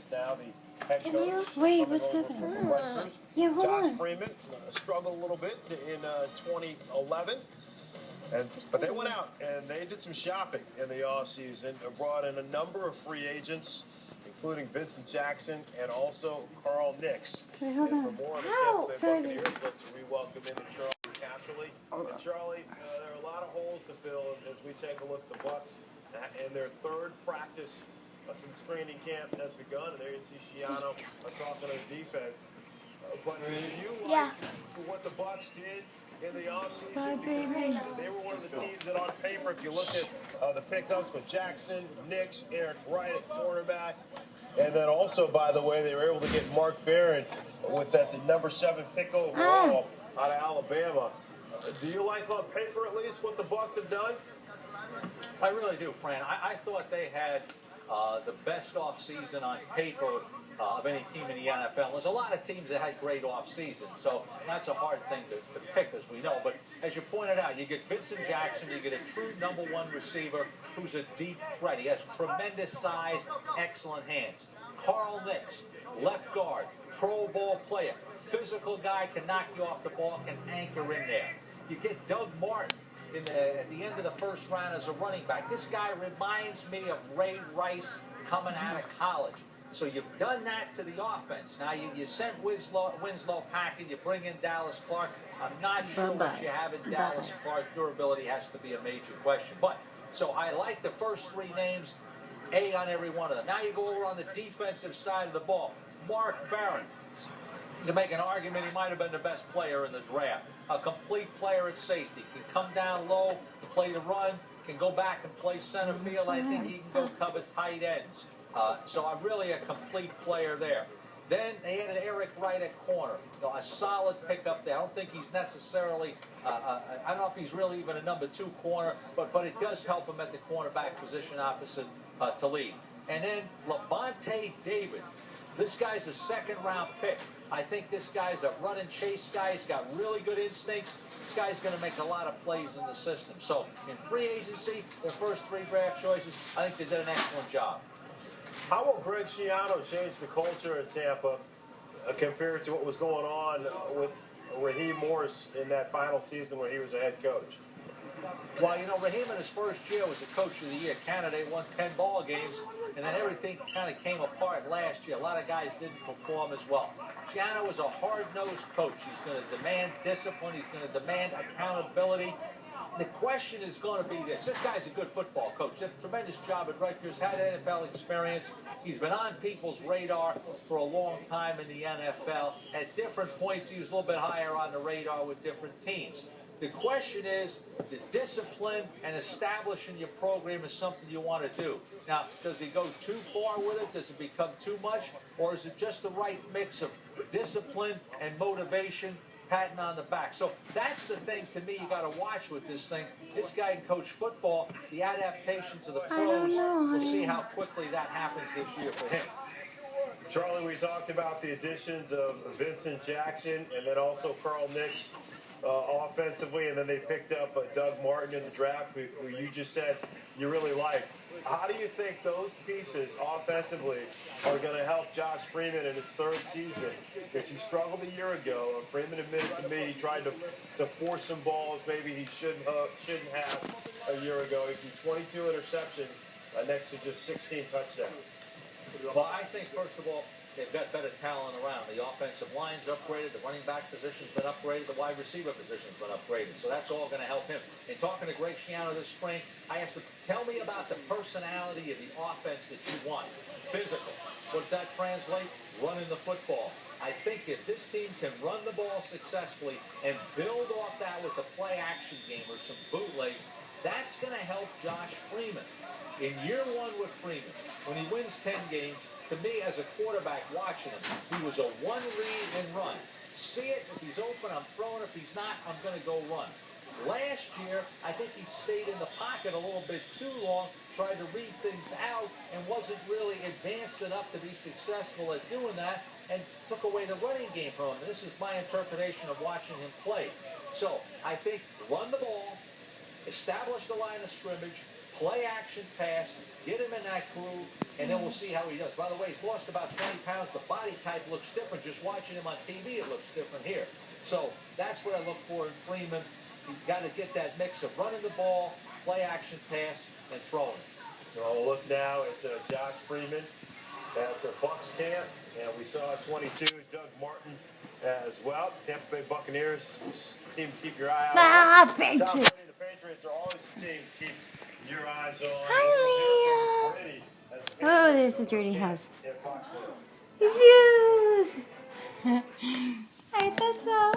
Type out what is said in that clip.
is now the head Can coach. you wait? What's Over happening? from the Rutgers. Yeah, hold Josh on. Freeman struggled a little bit in 2011. But they went out and they did some shopping in the offseason, brought in a number of free agents, including Vincent Jackson and also Carl Nix. Wait, hold And on. for more on the Ow! Tampa Bay Sorry. Buccaneers, let's re-welcome in Charlie Casserly. And Charlie, there are a lot of holes to fill as we take a look at the Bucs and their third practice since training camp has begun. And there you see Schiano talking to the defense. But do you like what the Bucs did in the offseason? Because they were one of the teams that on paper, if you look at the pickups with Jackson, Nix, Eric Wright at quarterback, and then also, by the way, they were able to get Mark Barron with that number 7 pick overall out of Alabama. Do you like on paper at least what the Bucs have done? I really do, Fran. I thought they had the best offseason on paper of any team in the NFL. There's a lot of teams that had great off seasons, so that's a hard thing to pick, as we know. But as you pointed out, you get Vincent Jackson, you get a true number 1 receiver who's a deep threat. He has tremendous size, excellent hands. Carl Nix, left guard, Pro Bowl player, physical guy, can knock you off the ball, can anchor in there. You get Doug Martin at the end of the first round as a running back. This guy reminds me of Ray Rice coming out of college. So you've done that to the offense. Now you sent Winslow packing, you bring in Dallas Clark. I'm not sure what you have in Dallas Clark. Durability has to be a major question. But so I like the first 3 names, A on every one of them. Now you go over on the defensive side of the ball. Mark Barron. You make an argument he might have been the best player in the draft. A complete player at safety. Can come down low, play the run, can go back and play center field. I think he can go cover tight ends. So I'm really a complete player there. Then they had an Eric Wright at corner. A solid pickup there. I don't think he's necessarily, I don't know if he's really even a number 2 corner, but it does help him at the cornerback position opposite Talib. And then Lavonte David. This guy's a 2nd-round pick. I think this guy's a run and chase guy. He's got really good instincts. This guy's going to make a lot of plays in the system. So in free agency, their first 3 draft choices, I think they did an excellent job. How will Greg Schiano change the culture in Tampa compared to what was going on with Raheem Morris in that final season when he was a head coach? Well, you know, Raheem in his first year was a Coach of the Year candidate, won 10 ball games, and then everything kind of came apart last year. A lot of guys didn't perform as well. Schiano is a hard-nosed coach. He's going to demand discipline. He's going to demand accountability. The question is going to be this. This guy's a good football coach. Did a tremendous job at Rutgers, had NFL experience. He's been on people's radar for a long time in the NFL. At different points, he was a little bit higher on the radar with different teams. The question is, the discipline and establishing your program is something you want to do. Now, does he go too far with it? Does it become too much? Or is it just the right mix of discipline and motivation, patting on the back? So that's the thing to me you got to watch with this thing. This guy can coach football. The adaptation to the pros, we'll see how quickly that happens this year for him. Charlie, we talked about the additions of Vincent Jackson and then also Carl Nix offensively, and then they picked up Doug Martin in the draft, who you just said you really liked. How do you think those pieces offensively are going to help Josh Freeman in his 3rd season? Because he struggled a year ago. Freeman admitted to me he tried to force some balls maybe he shouldn't have a year ago. He threw 22 interceptions next to just 16 touchdowns. Well, I think, first of all, they've got better talent around. The offensive line's upgraded. The running back position's been upgraded. The wide receiver position's been upgraded. So that's all going to help him. In talking to Greg Schiano this spring, I asked him, tell me about the personality of the offense that you want. Physical. What does that translate? Running the football. I think if this team can run the ball successfully and build off that with the play-action game or some bootlegs, that's going to help Josh Freeman. In year 1 with Freeman, when he wins 10 games, to me as a quarterback watching him, he was a 1-read and run. See it, if he's open, I'm throwing. If he's not, I'm going to go run. Last year, I think he stayed in the pocket a little bit too long, tried to read things out, and wasn't really advanced enough to be successful at doing that, and took away the running game from him. And this is my interpretation of watching him play. So I think run the ball, establish the line of scrimmage, play action pass, get him in that groove, and then we'll see how he does. By the way, he's lost about 20 pounds. The body type looks different. Just watching him on TV, it looks different here. So that's what I look for in Freeman. You've got to get that mix of running the ball, play action pass, and throwing it. Well, we'll look now at Josh Freeman at the Bucks camp, and we saw 22 Doug Martin as well. Tampa Bay Buccaneers team to keep your eye out. Tom Brady, Patriots. the Patriots are always a team to keep your eyes on. Hi, Brady as the Oh, there's the Patriots dirty camp house. at Foxborough. Zeus! Alright, that's all.